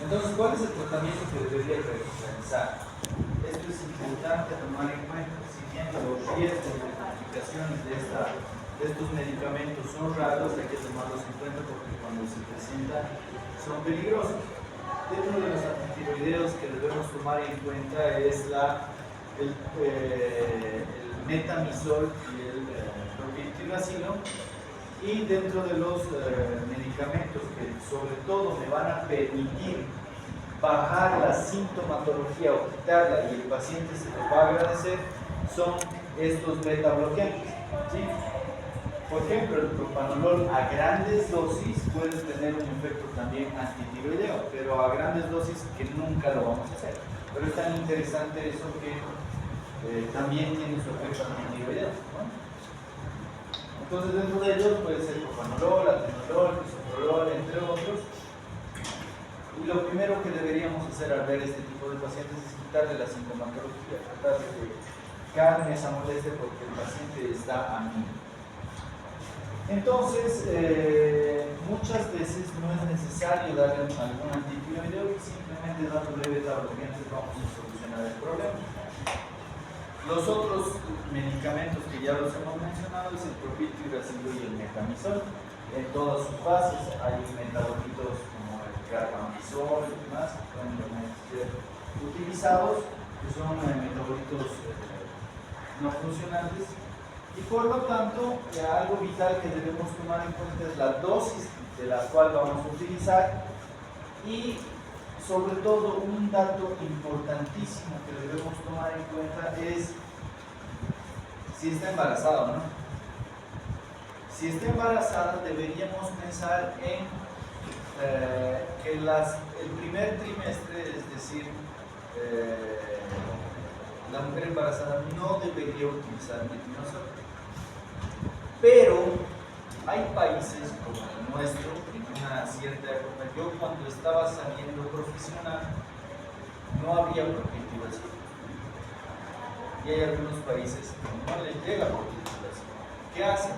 Entonces, ¿cuál es el tratamiento que debería realizar? Esto es importante tomar en cuenta. Si bien los riesgos de complicaciones de estos medicamentos son raros, hay que tomarlos en cuenta porque cuando se presentan son peligrosos. Dentro de los antitiroideos que debemos tomar en cuenta es el metamizol y el propiltirazilo. Y dentro de los medicamentos que sobre todo me van a permitir bajar la sintomatología o quitarla y el paciente se lo va a agradecer, son estos beta bloqueantes, ¿sí? Por ejemplo, el propanolol a grandes dosis puede tener un efecto también antitiroideo, pero a grandes dosis que nunca lo vamos a hacer. Pero es tan interesante eso que también tiene su efecto antitiroideo, ¿no? Entonces, dentro de ellos puede ser propanolol, atenolol, bisoprolol, entre otros. Y lo primero que deberíamos hacer al ver este tipo de pacientes es quitarle la sintomatología, tratar de que calme esa molestia porque el paciente está a mí. Entonces, muchas veces no es necesario darle algún antitiroideo y simplemente dándole beta bloqueantes vamos a solucionar el problema. Los otros medicamentos que ya los hemos mencionado es el propiltirazilo y el metamizol. En todas sus fases hay metabolitos como el carbamazol y demás que pueden ser utilizados, que son metabolitos no funcionantes. Y por lo tanto, algo vital que debemos tomar en cuenta es la dosis de la cual vamos a utilizar y sobre todo un dato importantísimo que debemos tomar en cuenta es si está embarazada o no. Si está embarazada deberíamos pensar en que el primer trimestre, es decir, la mujer embarazada no debería utilizar metimazol. Pero hay países como el nuestro, en una cierta época, yo cuando estaba saliendo profesional, no había propiltirazilo. Y hay algunos países que no les llega propiltirazilo. ¿Qué hacen?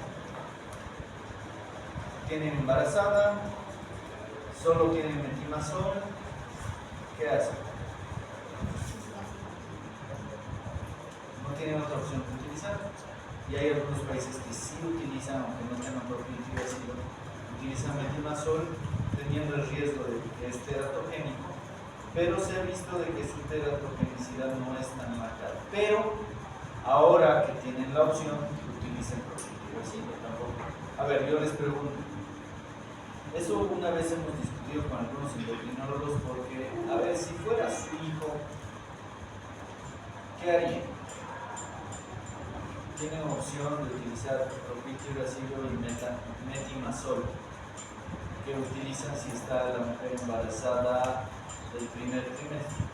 Tienen embarazada, solo tienen metimazol. ¿Qué hacen? No tienen otra opción que utilizar. Y hay algunos países que sí utilizan, aunque no tengan propiltirazilo, utilizan metimazol teniendo el riesgo de que es teratogénico, pero se ha visto de que su teratogenicidad no es tan marcada. Pero ahora que tienen la opción, utilicen propiltirazilo tampoco. A ver, yo les pregunto, eso una vez hemos discutido con algunos endocrinólogos porque, a ver, si fuera su hijo, ¿qué haría? Tienen opción de utilizar propiltirazilo y metimazol, que utilizan si está la mujer embarazada del primer trimestre.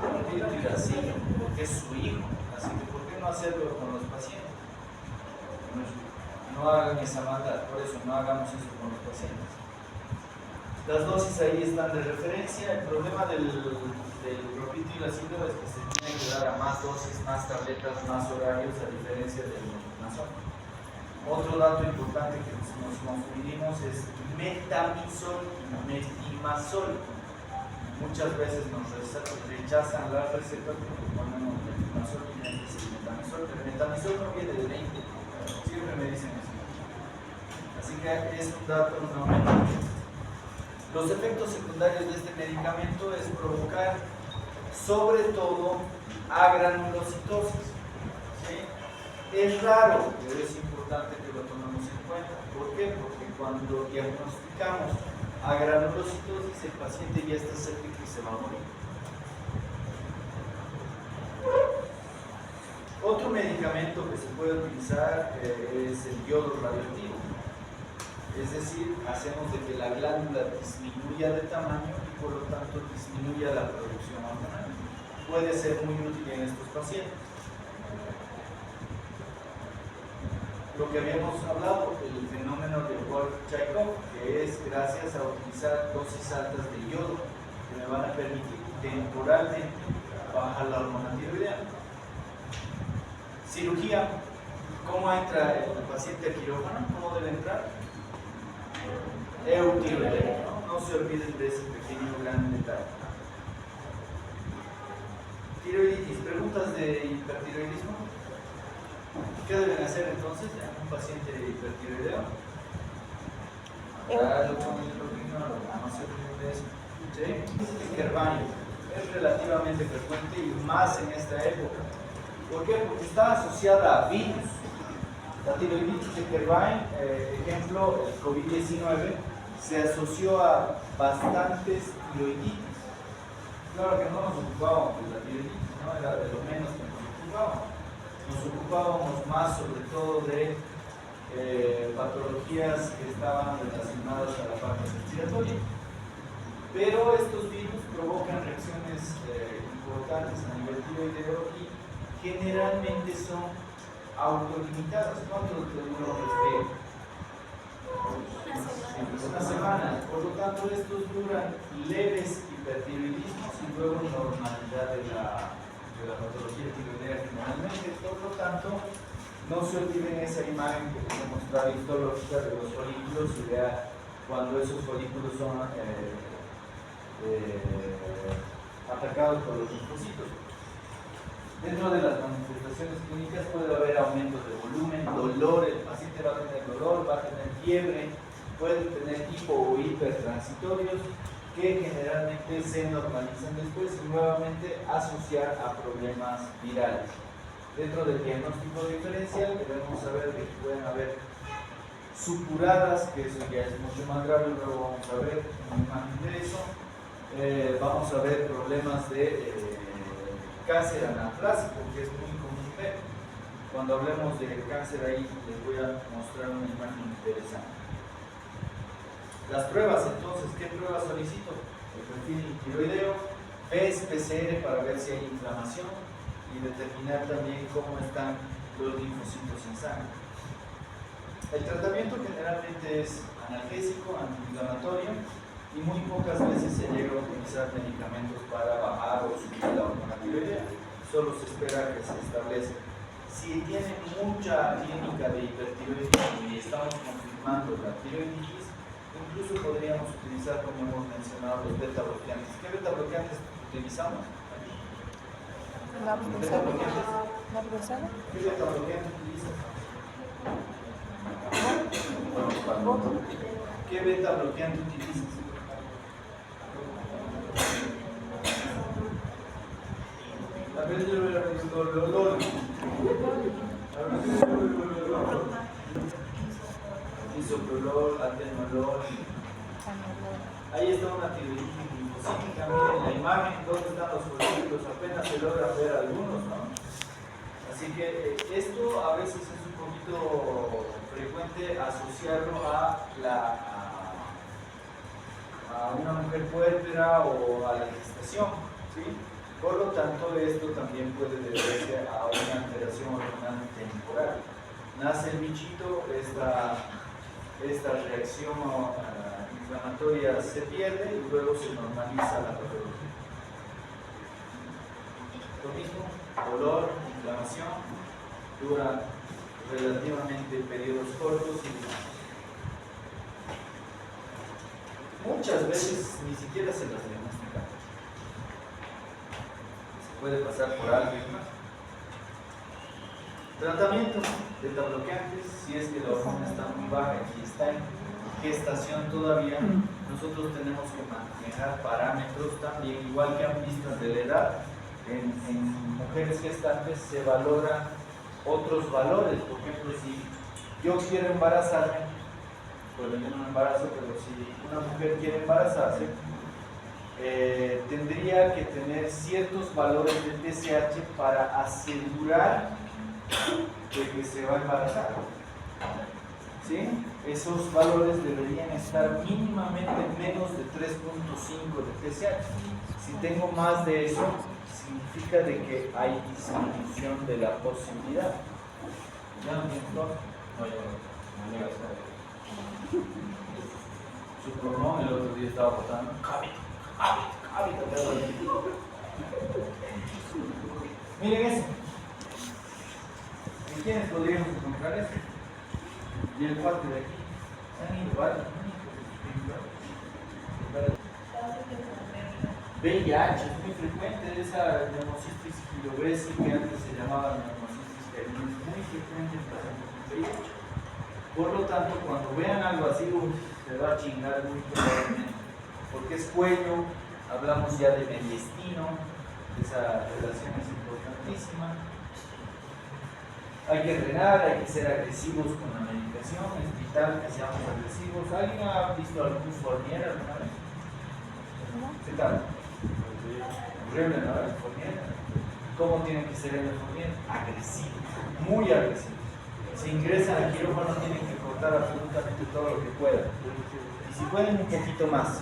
Propiltirazilo, porque es su hijo, así que ¿por qué no hacerlo con los pacientes? No hagan esa maldad, por eso no hagamos eso con los pacientes. Las dosis ahí están de referencia. El problema del propiltirazilo es que se tiene que dar a más dosis, más tabletas, más horarios, a diferencia del metimazol. Otro dato importante que nos confundimos es metamizol y metimazol. Muchas veces nos rechazan las recetas porque ponemos metimazol y metamizol, pero el metamizol no viene de 20, siempre me dicen eso. Así que es un dato no menor. Los efectos secundarios de este medicamento es provocar sobre todo agranulocitosis. ¿Sí? Es raro, pero es importante que lo tomemos en cuenta. ¿Por qué? Porque cuando diagnosticamos agranulocitosis, el paciente ya está séptico y se va a morir. Otro medicamento que se puede utilizar es el yodo radioactivo. Es decir, hacemos de que la glándula disminuya de tamaño y por lo tanto disminuya la producción hormonal. Puede ser muy útil en estos pacientes. Lo que habíamos hablado, el fenómeno de Wolff-Chaikoff, que es gracias a utilizar dosis altas de yodo, que me van a permitir temporalmente bajar la hormona tiroidea. Cirugía, ¿cómo entra el paciente a quirófano? ¿Cómo debe entrar? Eutiroidea, ¿no? no se olviden de ese pequeño gran detalle. Tiroiditis, preguntas de hipertiroidismo. ¿Qué deben hacer entonces en un paciente hipertiroideo? No se olviden de eso. ¿Sí? Kervain es relativamente frecuente y más en esta época. ¿Por qué? Porque está asociada a virus. La tiroiditis de Kervain, ejemplo, el COVID-19, se asoció a bastantes tiroiditis. Claro que no nos ocupábamos de la tiroiditis, ¿no? Era de lo menos que nos ocupábamos. Nos ocupábamos más sobre todo de patologías que estaban relacionadas a la parte respiratoria. Pero estos virus provocan reacciones importantes a nivel tiroideo y generalmente son autolimitadas. ¿Cuánto dura un resfriado? Una semana. Por lo tanto, estos duran leves hipertiroidismos y luego normalidad de la patología tiroidea generalmente. Por lo tanto, no se olviden esa imagen que tenemos la histológica de los folículos y vea cuando esos folículos son atacados por los linfocitos. Dentro de las manifestaciones clínicas puede haber aumentos de volumen, dolor, el paciente va a tener dolor, va a tener fiebre, puede tener hipo o hipertransitorios que generalmente se normalizan después y nuevamente asociar a problemas virales. Dentro del diagnóstico diferencial debemos saber que pueden haber supuradas, que eso ya es mucho más grave, luego vamos a ver una imagen de eso. Vamos a ver problemas de cáncer anaplásico, que es muy común ver. Cuando hablemos de cáncer ahí les voy a mostrar una imagen interesante. Las pruebas entonces, ¿qué pruebas solicito? El perfil tiroideo, PES-PCR para ver si hay inflamación y determinar también cómo están los linfocitos en sangre. El tratamiento generalmente es analgésico, antiinflamatorio y muy pocas veces se llega a utilizar medicamentos para bajar o subir la hormona tiroidea. Solo se espera que se establezca. Si tiene mucha clínica de hipertiroidismo y estamos confirmando la tiroiditis, incluso podríamos utilizar, como hemos mencionado, los beta bloqueantes. ¿Qué beta bloqueantes utilizamos? ¿La profesora? ¿Qué beta bloqueante utilizas? ¿Qué beta bloqueante utilizas? La isoprolol, atenolol. Ahí está una tiroiditis linfocítica. Miren la imagen, ¿dónde están los folículos? Apenas se logra ver algunos, ¿no? Así que esto a veces es un poquito frecuente asociarlo a una mujer puérpera o a la gestación, ¿sí? Por lo tanto, esto también puede deberse a una alteración hormonal temporal. Nace el bichito, esta reacción inflamatoria se pierde y luego se normaliza la patología. Lo mismo, dolor, inflamación, dura relativamente periodos cortos y muchas veces ni siquiera se las diagnostica. Se puede pasar por algo y más. Tratamiento de beta bloqueantes, si es que la hormona está muy baja y está en gestación todavía, nosotros tenemos que manejar parámetros también, igual que han visto de la edad. En mujeres gestantes se valoran otros valores. Por ejemplo, si yo quiero embarazarme, pues yo no me embarazo, pero si una mujer quiere embarazarse, tendría que tener ciertos valores de TSH para asegurar de que se va a embarazar. ¿Sí? Esos valores deberían estar mínimamente menos de 3.5 de TSH. Si tengo más de eso, significa de que hay disminución de la posibilidad. ¿Ya no tienes todo? No, ya no llega a estar. Su pulmón el otro día estaba botando miren eso. ¿En quiénes podríamos encontrar eso? Y el cuarto de aquí. Se han ido varios. VIH es muy frecuente, esa neumocitis gilobesi que antes se llamaba neumocitis carinus, es muy frecuente en pacientes con VIH. Por lo tanto, cuando vean algo así, se va a chingar muy probablemente, porque es cuello, hablamos ya de mediastino, esa relación es importantísima. Hay que drenar, hay que ser agresivos con la medicación, es vital que seamos agresivos. ¿Alguien ha visto algún Fournier alguna vez? ¿Qué tal? Horrible, ¿no? El Fournier. ¿Cómo tiene que ser el Fournier? Agresivo, muy agresivo. Si ingresan al quirófano tienen que cortar absolutamente todo lo que puedan. Y si pueden un poquito más.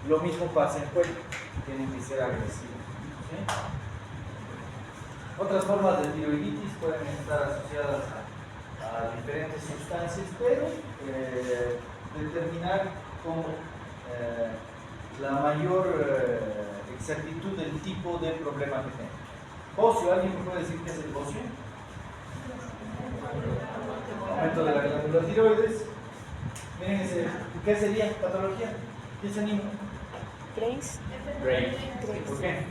Lo mismo pasa en cuello, tienen que ser agresivos. ¿Sí? Otras formas de tiroiditis pueden estar asociadas a diferentes sustancias, pero determinar con la mayor exactitud del tipo de problema que tenga. Bocio, ¿alguien me puede decir qué es el bocio? Aumento de la glándula tiroides. Miren ese, ¿qué sería patología? ¿Qué se anima? Grace. Grace. ¿Por qué?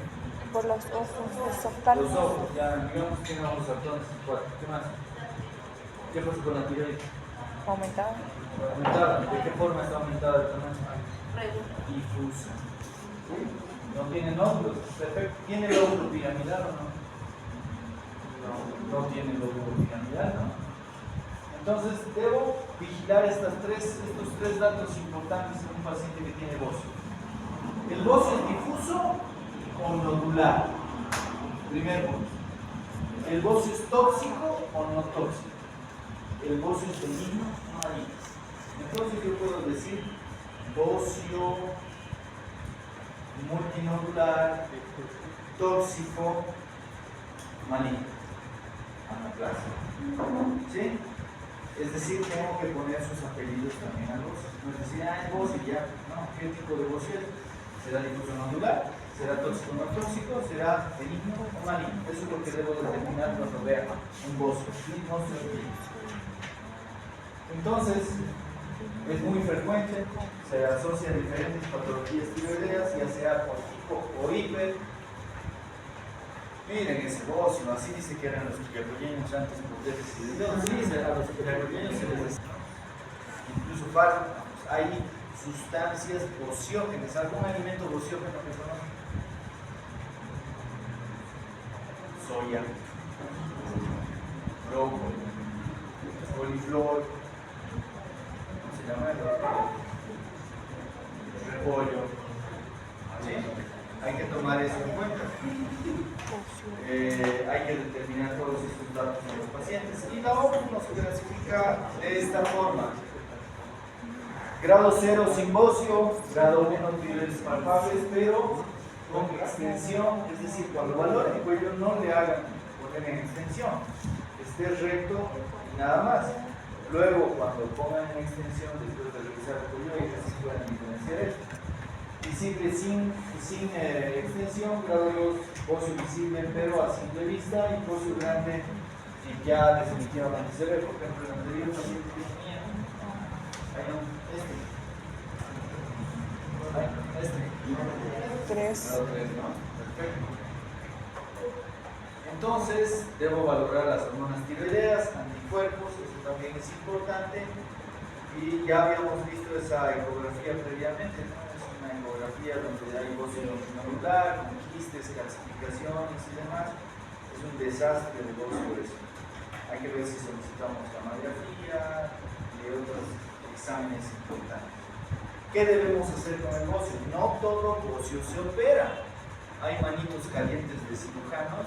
Por los ojos, los octales. Los ojos, ya digamos que no los artones y cuatro. ¿Qué más? ¿Qué pasa con la tiroides? Aumentado. Aumentada. ¿De qué forma está aumentada el tamaño? Difusa. No tiene nódulos. Perfecto. ¿Tiene lóbulo piramidal o no? No tiene lóbulo piramidal, ¿no? Entonces, debo vigilar estos tres datos importantes en un paciente que tiene bocio. ¿El bocio es difuso o nodular? Primer punto. ¿El bocio es tóxico o no tóxico? ¿El bocio es benigno o maligno? Entonces yo puedo decir bocio multinodular, tóxico, maligno. Anaplasma. ¿Sí? Es decir, tengo que poner sus apellidos también a bocio. No es decir, es bocio y ya. No, ¿qué tipo de bocio es? ¿Será difuso nodular? ¿Será tóxico o no tóxico? ¿Será benigno o maligno? Eso es lo que debo determinar cuando vea un bocio. Entonces, es muy frecuente, se asocia a diferentes patologías tiroideas, ya sea por hipo o hiper. Miren ese bocio, así dice que eran los quillacolleños antes por déficit de yodo. Sí, a los quillacolleños se les incluso fármacos. Hay sustancias bociógenas, algún alimento bociógeno que conozcan. Soya, brócoli, coliflor, ¿cómo se llama? Repollo. ¿Sí? Hay que tomar eso en cuenta. Hay que determinar todos estos datos en los pacientes. Y la OMS nos clasifica de esta forma: grado 0 sin bocio, grado 1 tiroides palpables, pero con extensión, es decir, cuando valoren el cuello no le hagan poner en extensión, esté recto y nada más. Luego, cuando pongan en extensión, después de revisar el cuello, ellos sí pueden diferenciar esto. Visible sin extensión, grado 2, bocio visible pero a simple vista, y bocio grande y ya definitivamente se ve. Por ejemplo, el anterior paciente que tenía, Tres. Grado 3, ¿no? Perfecto. Entonces, debo valorar las hormonas tiroideas, anticuerpos, eso también es importante. Y ya habíamos visto esa ecografía previamente, ¿no? Es una ecografía donde hay bocio nodular, con quistes, calcificaciones y demás. Es un desastre de bocio eso. Hay que ver si solicitamos mamografía y otros exámenes importantes. ¿Qué debemos hacer con el bocio? No todo bocio se opera. Hay manitos calientes de cirujanos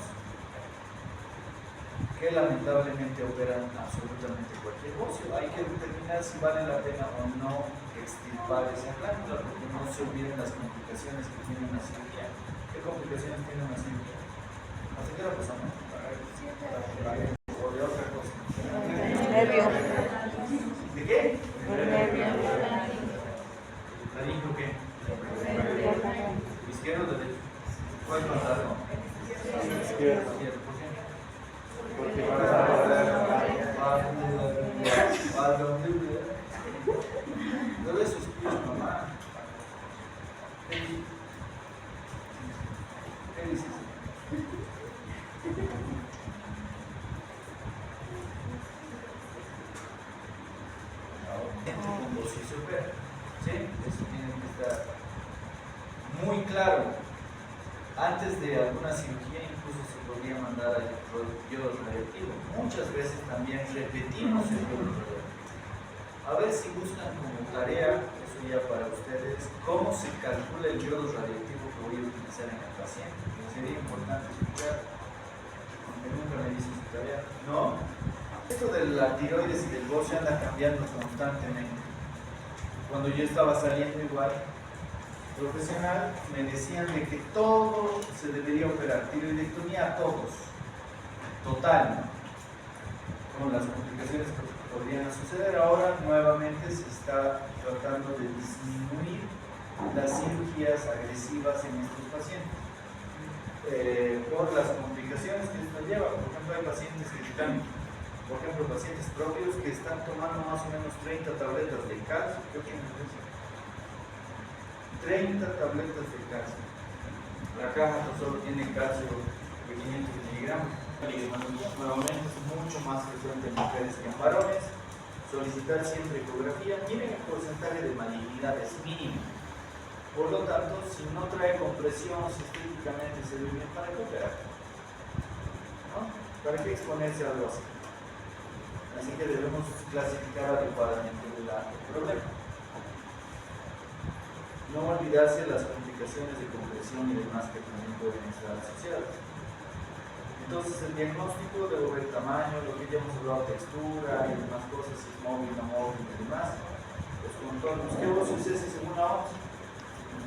que lamentablemente operan absolutamente cualquier bocio. Hay que determinar si vale la pena o no extirpar esa glándula, porque no se olviden las complicaciones que tiene una cirugía. ¿Qué complicaciones tiene una cirugía? ¿Hace qué hora pasamos? O de otra cosa. Nervio. ¿De qué? Nervio. ¿La dijo qué? ¿Izquierdo o derecho? ¿Cuál pasado? Izquierdo. ¿Por qué? Porque van a todo eso es mamá. con dosis se opera. ¿Sí? Eso tiene que estar muy claro. Antes de alguna cirugía incluso se podría mandar al yodo radioactivo. Muchas veces también repetimos el yodo radioactivo. A ver si buscan como tarea, eso ya para ustedes, cómo se calcula el yodo radioactivo que voy a utilizar en el paciente. Sería importante escuchar, aunque nunca me dicen su tarea. ¿No? Esto de la tiroides y del bocio anda cambiando constantemente. Cuando yo estaba saliendo igual profesional, me decían de que todo se debería operar, tiroidectomía a todos, total, con las complicaciones que podrían suceder. Ahora nuevamente se está tratando de disminuir las cirugías agresivas en estos pacientes por las complicaciones que esto lleva. Por ejemplo, hay pacientes que están, por ejemplo, pacientes propios que están tomando más o menos 30 tabletas de calcio. ¿Qué opinan de eso? 30 tabletas de calcio. La caja solo tiene calcio de 500 miligramos. Nuevamente es mucho más frecuente en mujeres que en varones. Solicitar siempre ecografía. Miren el porcentaje de malignidad, es mínimo. Por lo tanto, si no trae compresión, sistémicamente se ve bien, ¿para qué operar? ¿No? ¿Para qué exponerse a algo así? Así que debemos clasificar adecuadamente el problema. No olvidarse las complicaciones de compresión y demás que también pueden estar asociadas. Entonces, el diagnóstico debo ver tamaño, lo que ya hemos hablado, textura y demás cosas, si es móvil, no móvil y demás. Los contornos. ¿Qué vos es ese según la OMS?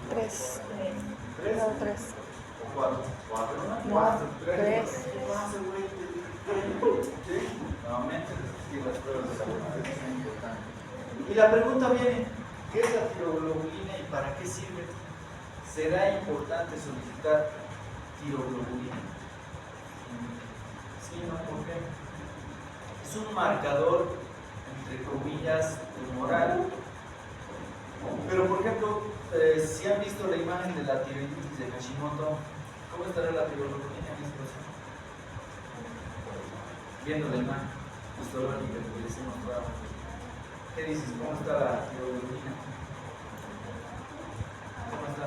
3. ¿Tres? No, 3. ¿O 4? ¿4? ¿No? No, 4. 3. ¿Sí? Nuevamente, resistir las pruebas de laboratorio es muy importante. Y la pregunta viene, ¿qué es la tiroglobulina y para qué sirve? ¿Será importante solicitar tiroglobulina? Sí, ¿no? ¿Por qué? Es un marcador, entre comillas, tumoral. Pero, por ejemplo, si han visto la imagen de la tiroiditis de Hashimoto, ¿cómo estará la tiroglobulina en esta situación? Viendo la imagen histológica que les he mostrado. ¿Qué dices? ¿Cómo está la tiroglobulina? ¿Cómo está?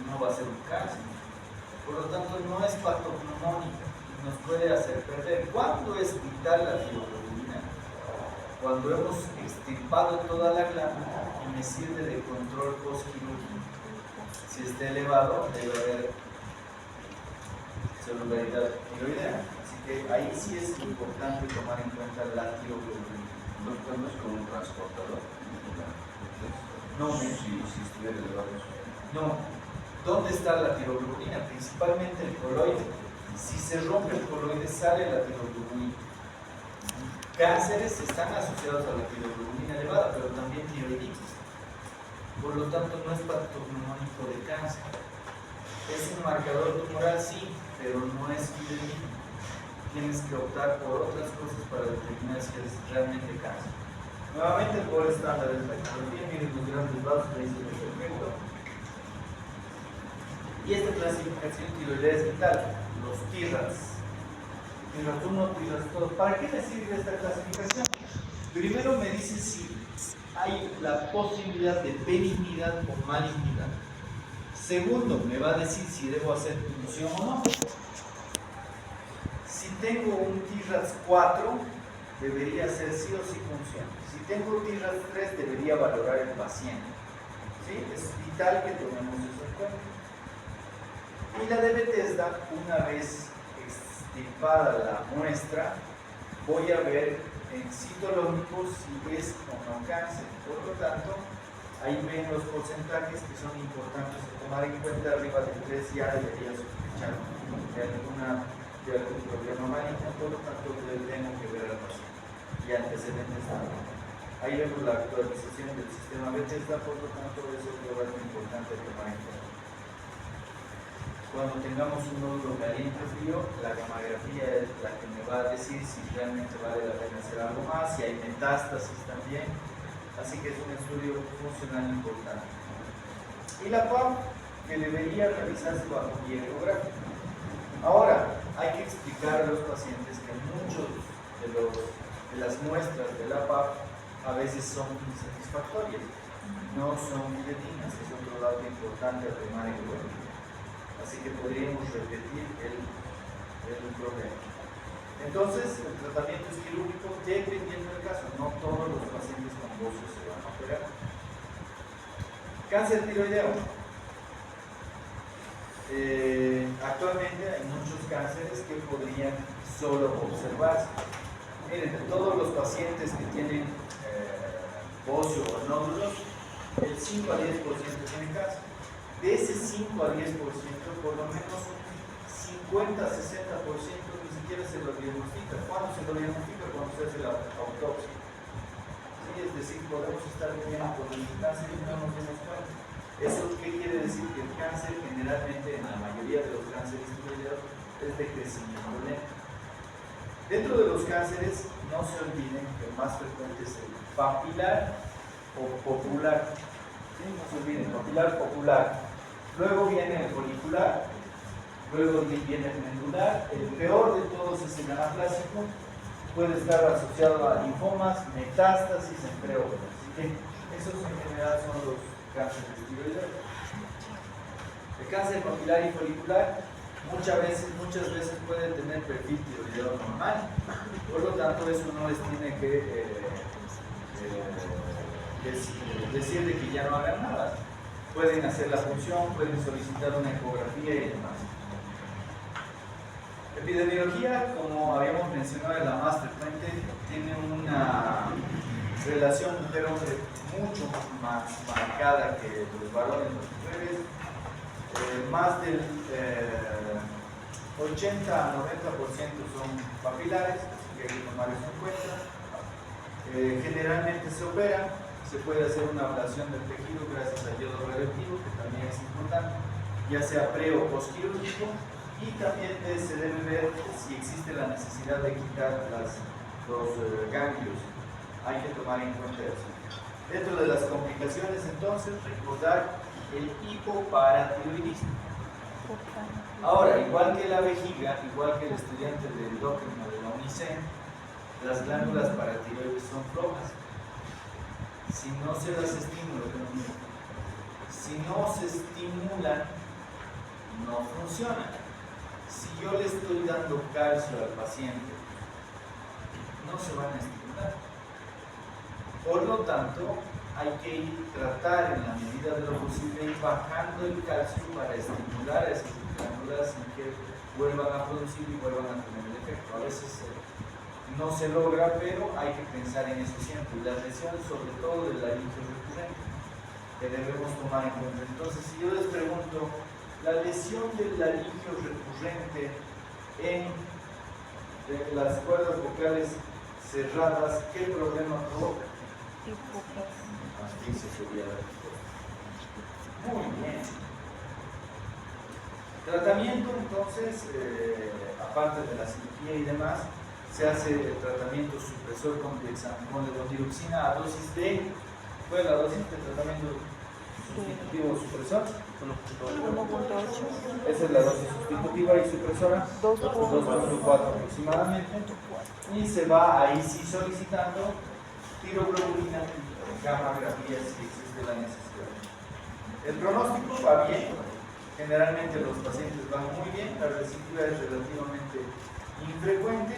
No va a ser un cáncer. Por lo tanto, no es patognomónica. Nos puede hacer perder. ¿Cuándo es vital la tiroglobulina? Cuando hemos extirpado toda la glándula y me sirve de control postquirúrgico. Si está elevado, debe haber celularidad tiroidea. Así que ahí sí es importante tomar en cuenta la tiroglobulina. No es como un transportador. No, si estuviera elevado eso. no. ¿Dónde está la tiroglobulina? Principalmente el coloide. Si se rompe el coloide, sale la tiroglobulina. Cánceres están asociados a la tiroglobulina elevada, pero también tiroiditis. Por lo tanto, no es patognomónico de cáncer. Es un marcador tumoral, sí, pero no es fidedigno. Tienes que optar por otras cosas para determinar si es realmente cáncer. Nuevamente, el gold estándar es la ecografía. Miren los grandes vasos, ahí se ve perfecto. Y esta clasificación tiroidea es vital. Los TIRADS. TIRADS 1, TIRADS 2. ¿Para qué me sirve esta clasificación? Primero me dice si hay la posibilidad de benignidad o malignidad. Segundo, me va a decir si debo hacer punción o no. Si tengo un TIRADS 4, debería hacer sí o sí punción. Si tengo TIRADS 3, debería valorar el paciente. ¿Sí? Es vital que tomemos eso en cuenta. Y la de Bethesda, una vez extirpada la muestra, voy a ver en citológico si es o no cáncer. Por lo tanto, ahí ven los porcentajes que son importantes de tomar en cuenta. Arriba del 3 ya debería sospechar de algún problema maligno, por lo tanto tengo que ver al paciente y antecedentes también. Ahí vemos la actualización del sistema Bethesda, por lo tanto eso es algo importante de tomar en cuenta. Cuando tengamos un nódulo caliente o frío, la gamografía es la que me va a decir si realmente vale la pena hacer algo más, si hay metástasis también. Así que es un estudio funcional importante. Y la PAP, que debería realizarse bajo guía ecográfica. Ahora, hay que explicar a los pacientes que muchos de las muestras de la PAP a veces son insatisfactorias, no son fidedignas, es otro dato importante a tomar en cuenta. Así que podríamos repetir el problema. Entonces, el tratamiento es quirúrgico dependiendo del caso, no todos los pacientes con bocio se van a operar. Cáncer tiroideo. Actualmente hay muchos cánceres que podrían solo observarse. Miren, de todos los pacientes que tienen bocio o nódulos, el 5 a 10% tienen cáncer. De ese 5 a 10%, por lo menos un 50 a 60% ni siquiera se lo diagnostica. ¿Cuándo se lo diagnostica? Cuando se hace la autopsia. ¿Sí? Es decir, podemos estar viviendo con el cáncer y no nos damos cuenta. ¿Eso qué quiere decir? Que el cáncer generalmente, en la mayoría de los cánceres tiroideos, es de crecimiento lento. Dentro de los cánceres, no se olviden que el más frecuente es el papilar o popular. ¿Sí? No se olviden, papilar, popular. Luego viene el folicular, luego viene el medular. El peor de todos es el anaplásico. Puede estar asociado a linfomas, metástasis, entre otros. Así que esos en general son los cánceres tiroideos. El cáncer papilar y folicular muchas veces puede tener perfil tiroideo normal. Por lo tanto, eso no les tiene que decir de que ya no hagan nada. Pueden hacer la función, pueden solicitar una ecografía y demás. Epidemiología, como habíamos mencionado, es la más frecuente, tiene una relación mujer-hombre mucho más marcada que los varones y las mujeres. Más del 80 a 90% son papilares, así que hay que tomar eso en cuenta. Generalmente se operan. Se puede hacer una ablación del tejido gracias al yodo radioactivo, que también es importante, ya sea pre o postquirúrgico, y también se debe ver si existe la necesidad de quitar los ganglios. Hay que tomar en cuenta eso. Dentro de las complicaciones, entonces, recordar el hipoparatiroidismo. Ahora, igual que la vejiga, igual que el estudiante de endocrino de la UNICEN, las glándulas paratiroides son flojas. Si no se las estimula, si no se estimulan, no funcionan. Si yo le estoy dando calcio al paciente, no se van a estimular. Por lo tanto, hay que tratar en la medida de lo posible ir bajando el calcio para estimular a esas glándulas sin que vuelvan a producir y vuelvan a tener el efecto. A veces no se logra, pero hay que pensar en eso siempre. Y las lesiones, sobre todo del laringio recurrente, que debemos tomar en cuenta. Entonces, si yo les pregunto, la lesión del laringio recurrente en las cuerdas vocales cerradas, ¿qué problema provoca? Asfixia sería la respuesta. Muy bien. Tratamiento, entonces, aparte de la cirugía y demás, se hace el tratamiento supresor con levotiroxina a dosis de, ¿cuál es la dosis de tratamiento sustitutivo supresor? 1.8. Esa es la dosis sustitutiva y supresora, 2.4 aproximadamente, y se va ahí sí solicitando tiroglobulina y gammagrafía si existe la necesidad. El pronóstico va bien, generalmente los pacientes van muy bien, la recidiva es relativamente infrecuente.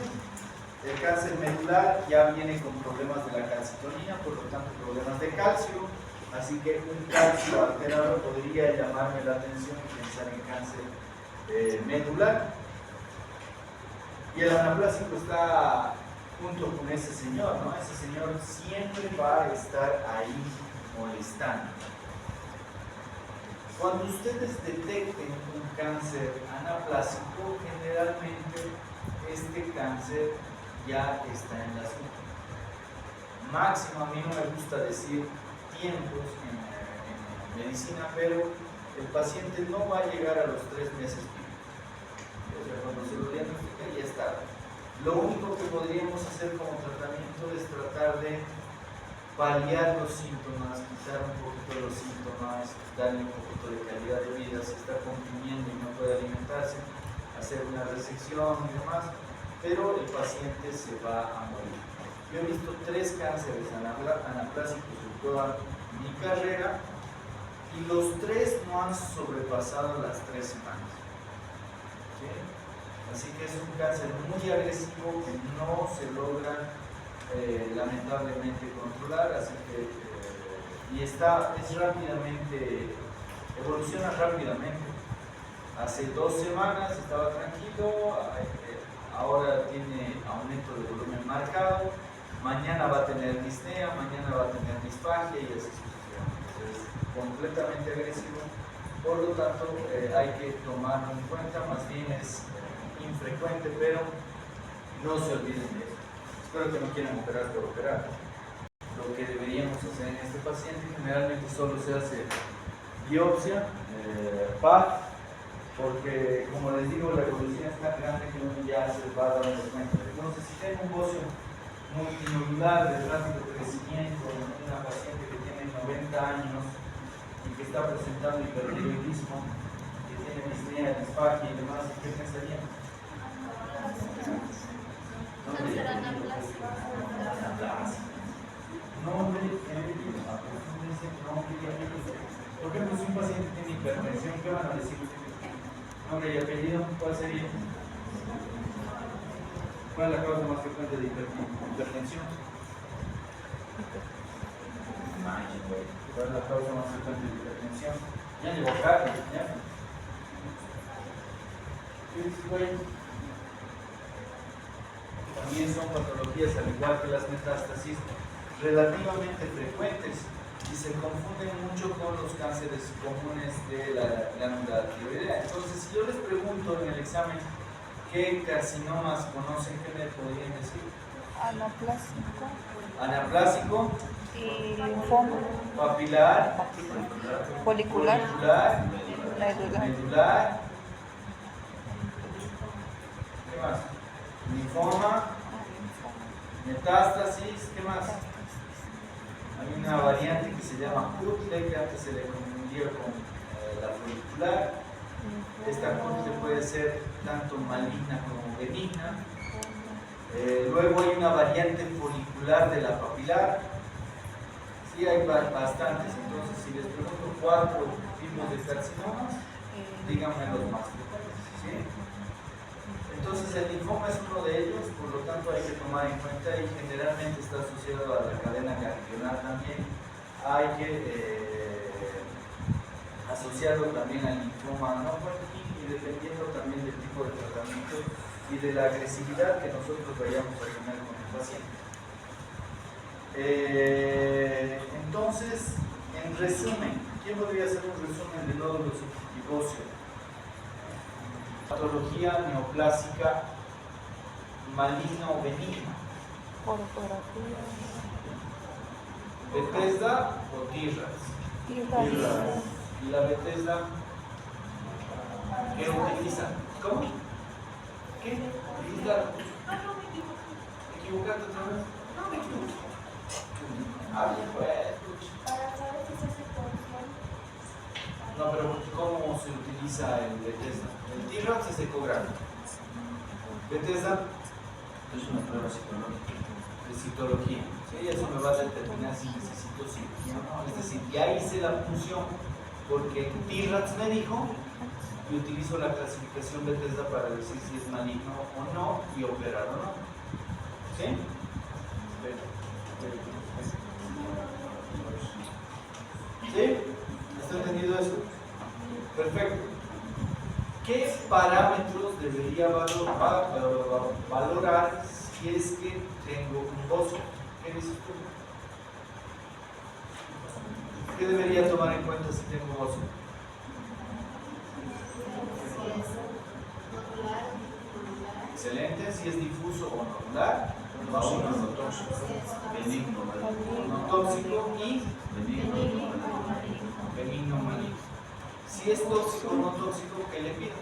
El cáncer medular ya viene con problemas de la calcitonía, por lo tanto problemas de calcio, así que un calcio alterado podría llamarme la atención y pensar en cáncer medular. Y el anaplásico está junto con ese señor, ¿no? Ese señor siempre va a estar ahí molestando. Cuando ustedes detecten un cáncer anaplásico, generalmente este cáncer ya está en la zona. Máximo, a mí no me gusta decir tiempos en medicina, pero el paciente no va a llegar a los 3 meses. O sea, cuando se lo diagnostica ya está. Lo único que podríamos hacer como tratamiento es tratar de paliar los síntomas, quitar un poquito los síntomas, darle un poquito de calidad de vida, si está comprimiendo y no puede alimentarse, hacer una resección y demás, pero el paciente se va a morir. Yo he visto 3 cánceres anaplásicos en toda mi carrera y los 3 no han sobrepasado las 3 semanas. ¿Sí? Así que es un cáncer muy agresivo que no se logra lamentablemente controlar, así que es rápidamente, evoluciona rápidamente. Hace 2 semanas estaba tranquilo, ahora tiene aumento de volumen marcado, mañana va a tener disnea, mañana va a tener disfagia y así sucesivamente. Es completamente agresivo, por lo tanto hay que tomarlo en cuenta, más bien es infrecuente, pero no se olviden de eso. Espero que no quieran operar por operar. Lo que deberíamos hacer en este paciente generalmente solo se hace biopsia, PAC, porque como les digo, la evolución es tan grande que uno ya se va dando cuenta. Entonces, si tengo un bocio multinodular de rápido crecimiento en una paciente que tiene 90 años y que está presentando hipertiroidismo, que tiene disnea, disfagia y demás, ¿qué pensarían? Nombre, por ejemplo, si un paciente tiene hipertensión, ¿qué van a decir? Nombre y apellido, ¿cuál sería? ¿Cuál es la causa más frecuente de hipertensión? ¿Cuál es la causa más frecuente de hipertensión? Ya llegó Carlos, ¿ya? ¿Qué dices, güey? También son patologías, al igual que las metástasis, relativamente frecuentes y se confunden mucho con los cánceres comunes de la glándula tiroidea. Entonces, si yo les pregunto en el examen qué carcinomas conocen, ¿qué me podrían decir? Anaplásico Anaplásico, y linfoma papilar, folicular, medular, medular, ¿qué más? Linfoma, metástasis, ¿qué más? Hay una variante que se llama Kutle, que antes se le confundía con la folicular. Esta Kutle puede ser tanto maligna como benigna. Luego hay una variante folicular de la papilar. Sí, hay bastantes. Entonces, si les pregunto 4 tipos de carcinomas, díganme los más frecuentes. ¿Sí? Entonces, el linfoma es uno de ellos, por lo tanto hay que tomar en cuenta y generalmente está asociado a la cadena ganglionar también. Hay que asociarlo también al linfoma no Hodgkin y dependiendo también del tipo de tratamiento y de la agresividad que nosotros vayamos a tener con el paciente. Entonces, en resumen, ¿quién podría hacer un resumen de nódulo subgigóseo? Patología neoplásica maligna o benigna. ortografía, Bethesda o Tirras. Tirras. Y la Bethesda, ¿qué utiliza? ¿Cómo? ¿Qué? ¿Utiliza? ¿Equivocarte otra vez? No me equivoco. Pues. No, pero ¿cómo se utiliza el Bethesda? El Tirras es ecografía. Bethesda es una prueba psicológica, de citología. ¿Sí? Eso me va a determinar si necesito cirugía o no. Es decir, ya hice la función porque Tirras me dijo y utilizo la clasificación Bethesda para decir si es maligno o no y operar o no. ¿Sí? ¿Sí? ¿Está entendido eso? Perfecto. ¿Qué parámetros debería valorar si es que tengo un bocio? ¿Qué dices tú? ¿Qué debería tomar en cuenta si tengo bocio? Excelente. Si es difuso o nodular, benigno, no tóxico y benigno maligno. Si es tóxico o no tóxico, ¿qué le pido?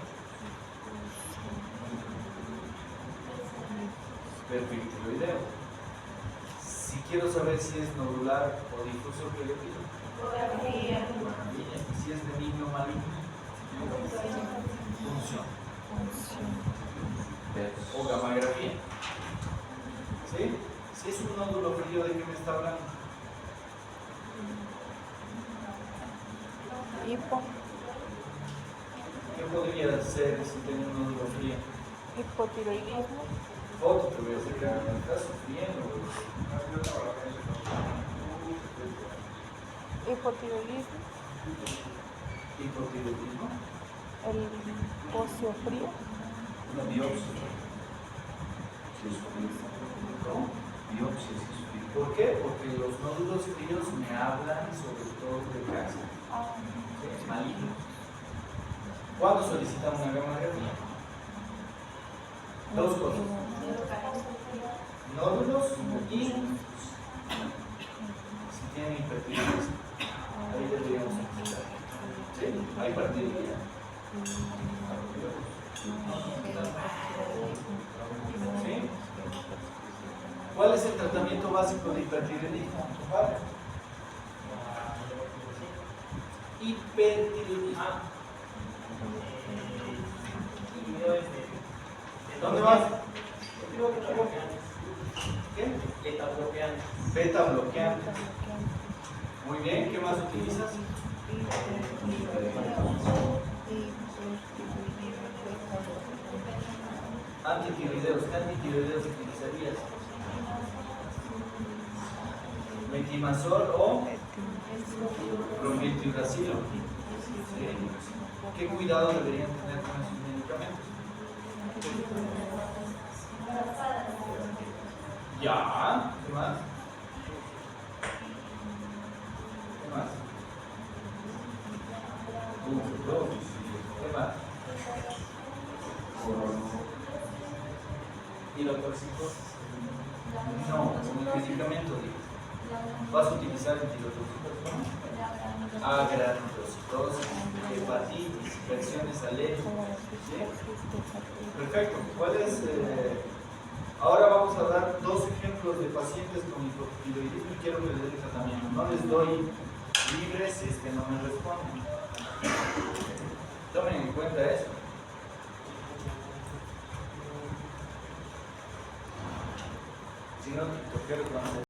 Perfectiloideo. Si quiero saber si es nodular o difuso, ¿qué le pido? Si es benigno maligno, función o gamografía. ¿Sí? Si es un nódulo frío, ¿de qué me está hablando? Hipo, ¿Qué podría ser si tiene un nódulo frío? hipotiroidismo, Foto te voy a sacar, me estás sufriendo. hipotiroidismo, Hipotiroidismo. el bocio frío, Una biopsia. Si es frío. ¿Cómo? Biopsia si es frío. ¿Por qué? Porque los nódulos fríos me hablan sobre todo de cáncer. ah, ¿Sí? Maligno. ¿Cuándo solicitamos una gamografía? Dos cosas. Nódulos y si tienen hipertiroidismo. Ahí deberíamos empezar. ¿Sí? Ahí partiría. ¿Sí? ¿Cuál es el tratamiento básico de hipertiroidismo? ¿Vale? Hipertiroidismo. ¿Dónde vas? ¿Qué? Beta bloqueante. Beta bloqueante. Muy bien, ¿qué más utilizas? Antitiroideos. ¿Qué antitiroideos utilizarías? Metimazol o brometiuracilo. ¿Sí? ¿Qué cuidado deberían tener con esos medicamentos? Ya, ¿qué más? ¿Qué más? ¿Qué más? ¿Y la toxicosis? No, como medicamento, digo. ¿Vas a utilizar antibióticos? Agranulosis, hepatitis, reacciones alérgicas. ¿Sí? Perfecto. ¿Cuál es? Ahora vamos a dar dos ejemplos de pacientes con hipotiroidismo y quiero que les den tratamiento. No les doy libres si es que no me responden. Tomen en cuenta eso. Si no, ¿qué van a hacer?